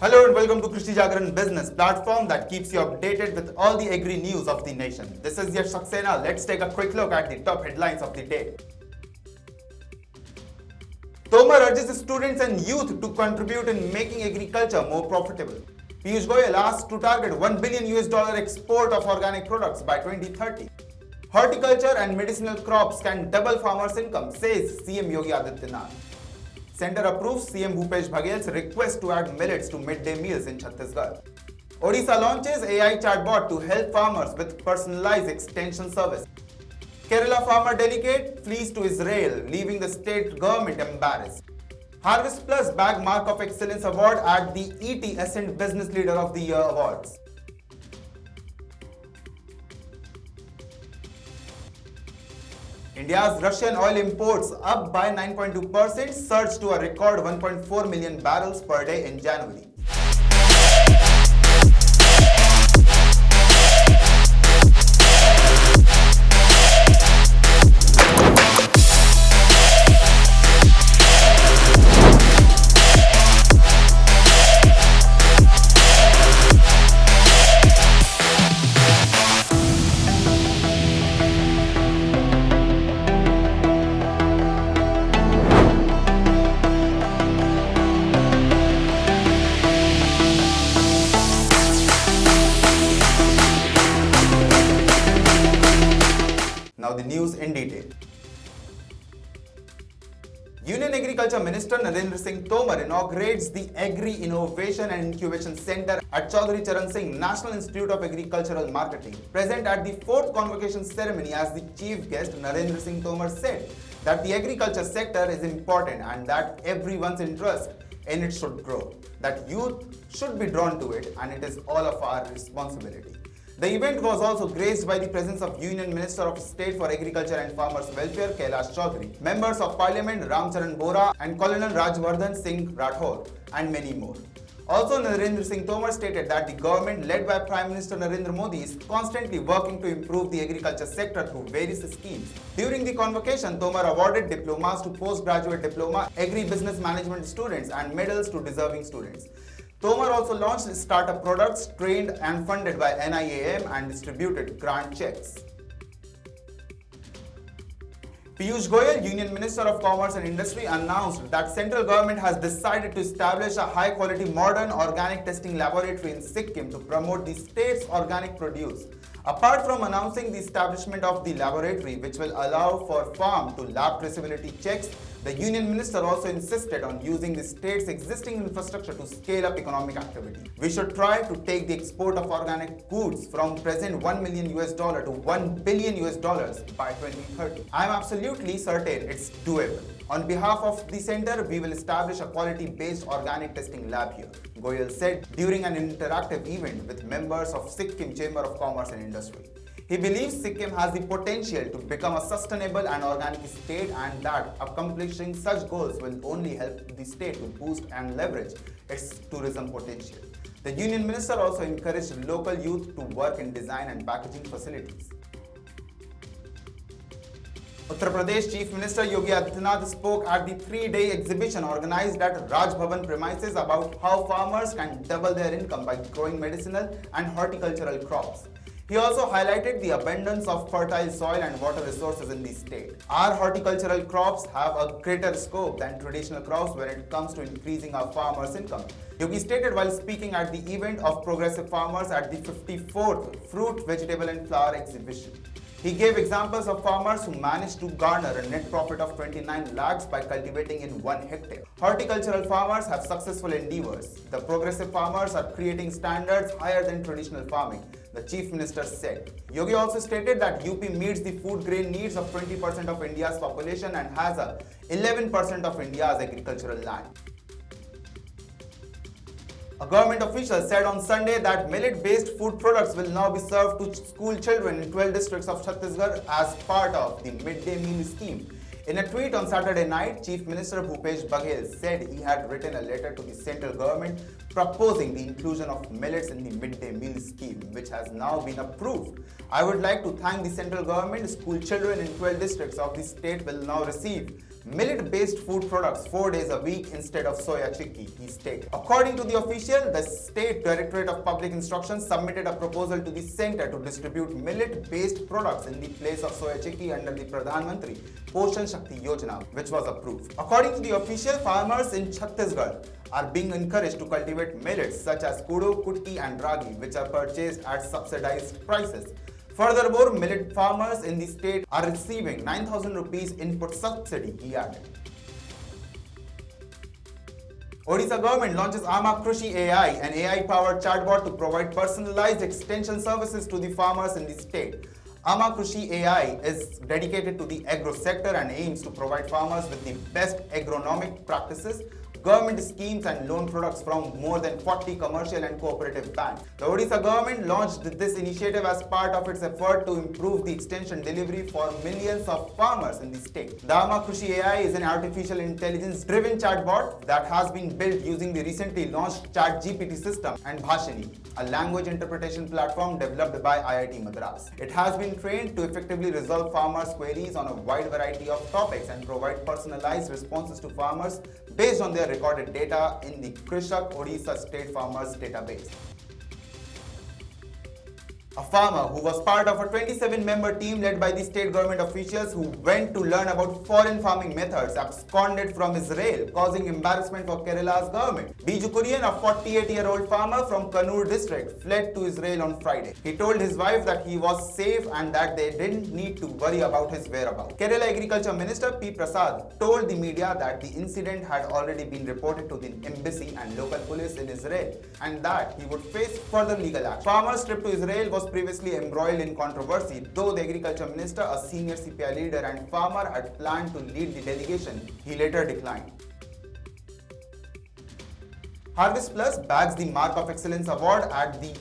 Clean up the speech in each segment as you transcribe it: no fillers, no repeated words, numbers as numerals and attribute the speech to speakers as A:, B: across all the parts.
A: Hello and welcome to Krishi Jagran Business, platform that keeps you updated with all the agri news of the nation. This is Yash Saxena. Let's take a quick look at the top headlines of the day. Tomar urges students and youth to contribute in making agriculture more profitable. Piyush Goyal asks to target $1 billion export of organic products by 2030. Horticulture and medicinal crops can double farmers' income, says CM Yogi Adityanath. Centre approves CM Bhupesh Baghel's request to add millets to midday meals in Chhattisgarh. Odisha launches AI Chatbot to help farmers with personalized extension service. Kerala farmer Delegate flees to Israel, leaving the state government embarrassed. Harvest Plus bag Mark of Excellence Award at the ET Ascent-Business Leader of the Year Awards. India's Russian oil imports up by 9.2%, surged to a record 1.4 million barrels per day in January. Now the news in detail. Union Agriculture Minister Narendra Singh Tomar inaugurates the Agri-Innovation and Incubation Center at Chaudhry Charan Singh National Institute of Agricultural Marketing. Present at the 4th convocation ceremony as the chief guest, Narendra Singh Tomar said that the agriculture sector is important and that everyone's interest in it should grow, that youth should be drawn to it, and it is all of our responsibility. The event was also graced by the presence of Union Minister of State for Agriculture and Farmers Welfare Kailash Chaudhary, members of Parliament Ram Charan Bora and Colonel Rajvardhan Singh Rathore, and many more. Also, Narendra Singh Tomar stated that the government led by Prime Minister Narendra Modi is constantly working to improve the agriculture sector through various schemes. During the convocation, Tomar awarded diplomas to postgraduate diploma, Agri-Business management students and medals to deserving students. Tomar also launched startup products trained and funded by NIAM and distributed grant checks. Piyush Goyal, Union Minister of Commerce and Industry, announced that central government has decided to establish a high-quality modern organic testing laboratory in Sikkim to promote the state's organic produce. Apart from announcing the establishment of the laboratory, which will allow for farm to lab traceability checks, the Union Minister also insisted on using the state's existing infrastructure to scale up economic activity. We should try to take the export of organic goods from present $1 million to $1 billion by 2030. I am absolutely certain it's doable. On behalf of the center, we will establish a quality-based organic testing lab here, Goyal said during an interactive event with members of Sikkim Chamber of Commerce and Industry. He believes Sikkim has the potential to become a sustainable and organic state and that accomplishing such goals will only help the state to boost and leverage its tourism potential. The Union Minister also encouraged local youth to work in design and packaging facilities. Uttar Pradesh Chief Minister Yogi Adityanath spoke at the 3-day exhibition organized at Raj Bhavan premises about how farmers can double their income by growing medicinal and horticultural crops. He also highlighted the abundance of fertile soil and water resources in the state. Our horticultural crops have a greater scope than traditional crops when it comes to increasing our farmers' income, Yogi stated while speaking at the event of progressive farmers at the 54th Fruit, Vegetable and Flower exhibition. He gave examples of farmers who managed to garner a net profit of 29 lakhs by cultivating in 1 hectare. Horticultural farmers have successful endeavors. The progressive farmers are creating standards higher than traditional farming, the Chief Minister said. Yogi also stated that UP meets the food grain needs of 20% of India's population and has a 11% of India's agricultural land. A government official said on Sunday that millet-based food products will now be served to school children in 12 districts of Chhattisgarh as part of the midday meal scheme. In a tweet on Saturday night, Chief Minister Bhupesh Baghel said he had written a letter to the central government proposing the inclusion of millets in the midday meal scheme, which has now been approved. I would like to thank the central government. School children in 12 districts of the state will now receive millet-based food products 4 days a week instead of soya chickpea, he stated. According to the official, the State Directorate of Public Instruction submitted a proposal to the center to distribute millet-based products in the place of soya chickpea under the Pradhan Mantri Poshan Shakti Yojana, which was approved. According to the official, farmers in Chhattisgarh are being encouraged to cultivate millets such as kodo, kutki and ragi, which are purchased at subsidized prices. Furthermore, millet farmers in the state are receiving 9,000 rupees input subsidy, he added. Odisha government launches Krishi AI, an AI-powered chatbot to provide personalized extension services to the farmers in the state. Krishi AI is dedicated to the agro sector and aims to provide farmers with the best agronomic practices, government schemes and loan products from more than 40 commercial and cooperative banks. The Odisha government launched this initiative as part of its effort to improve the extension delivery for millions of farmers in the state. The Krishi AI is an artificial intelligence-driven chatbot that has been built using the recently launched ChatGPT system and Bhashini, a language interpretation platform developed by IIT Madras. It has been trained to effectively resolve farmers' queries on a wide variety of topics and provide personalized responses to farmers based on their recorded data in the Krishak Odisha State Farmers Database. A farmer who was part of a 27-member team led by the state government officials who went to learn about foreign farming methods absconded from Israel, causing embarrassment for Kerala's government. Biju Kurian, a 48-year-old farmer from Kannur district, fled to Israel on Friday. He told his wife that he was safe and that they didn't need to worry about his whereabouts. Kerala Agriculture Minister P. Prasad told the media that the incident had already been reported to the embassy and local police in Israel and that he would face further legal action. Farmer's trip to Israel was previously embroiled in controversy, though the agriculture minister, a senior CPI leader and farmer, had planned to lead the delegation. He later declined. Harvest Plus bags the Mark of Excellence Award at the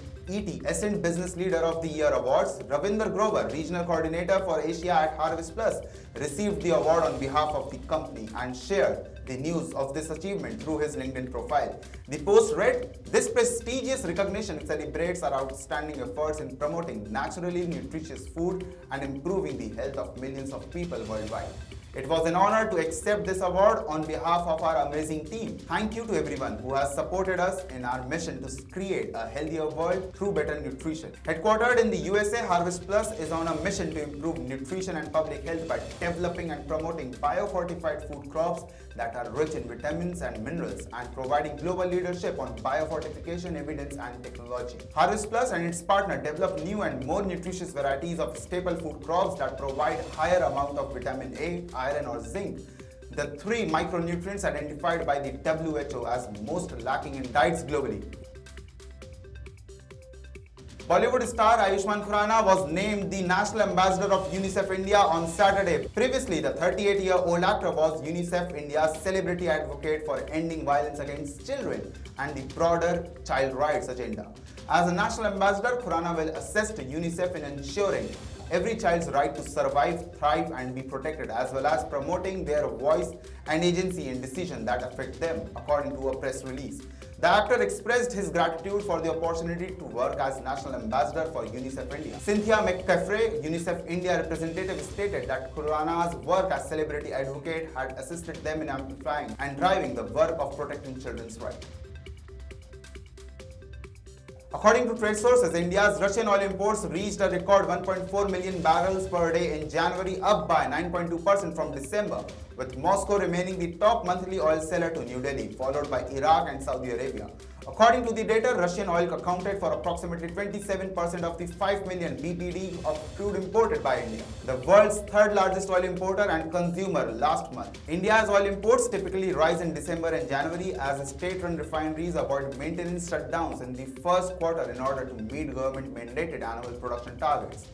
A: Ascent-Business Leader of the Year Awards. Ravinder Grover, Regional Coordinator for Asia at Harvest Plus, received the award on behalf of the company and shared the news of this achievement through his LinkedIn profile. The post read, "This prestigious recognition celebrates our outstanding efforts in promoting naturally nutritious food and improving the health of millions of people worldwide. It was an honor to accept this award on behalf of our amazing team. Thank you to everyone who has supported us in our mission to create a healthier world through better nutrition." Headquartered in the USA, Harvest Plus is on a mission to improve nutrition and public health by developing and promoting biofortified food crops that are rich in vitamins and minerals and providing global leadership on biofortification evidence and technology. Harvest Plus and its partner develop new and more nutritious varieties of staple food crops that provide higher amount of vitamin A, iron or zinc, the three micronutrients identified by the WHO as most lacking in diets globally. Bollywood star Ayushman Khurana was named the National Ambassador of Unicef India on Saturday. Previously, the 38-year-old actor was Unicef India's celebrity advocate for ending violence against children and the broader child rights agenda. As a National Ambassador, Khurana will assist UNICEF in ensuring every child's right to survive, thrive and be protected, as well as promoting their voice and agency in decisions that affect them, according to a press release. The actor expressed his gratitude for the opportunity to work as National Ambassador for UNICEF India. Cynthia McCaffrey, UNICEF India representative, stated that Khurana's work as celebrity advocate had assisted them in amplifying and driving the work of protecting children's rights. According to trade sources, India's Russian oil imports reached a record 1.4 million barrels per day in January, up by 9.2% from December, with Moscow remaining the top monthly oil seller to New Delhi, followed by Iraq and Saudi Arabia. According to the data, Russian oil accounted for approximately 27% of the 5 million BPD of crude imported by India, the world's third largest oil importer and consumer last month. India's oil imports typically rise in December and January as state-run refineries avoid maintenance shutdowns in the first quarter in order to meet government-mandated annual production targets.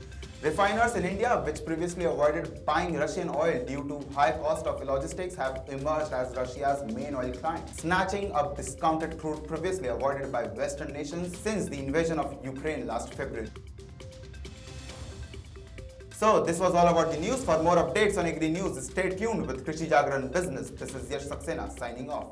A: Refiners in India, which previously avoided buying Russian oil due to high cost of logistics, have emerged as Russia's main oil client, snatching up discounted crude previously avoided by Western nations since the invasion of Ukraine last February. So, this was all about the news. For more updates on Agri News, stay tuned with Krishi Jagran Business. This is Yash Saxena signing off.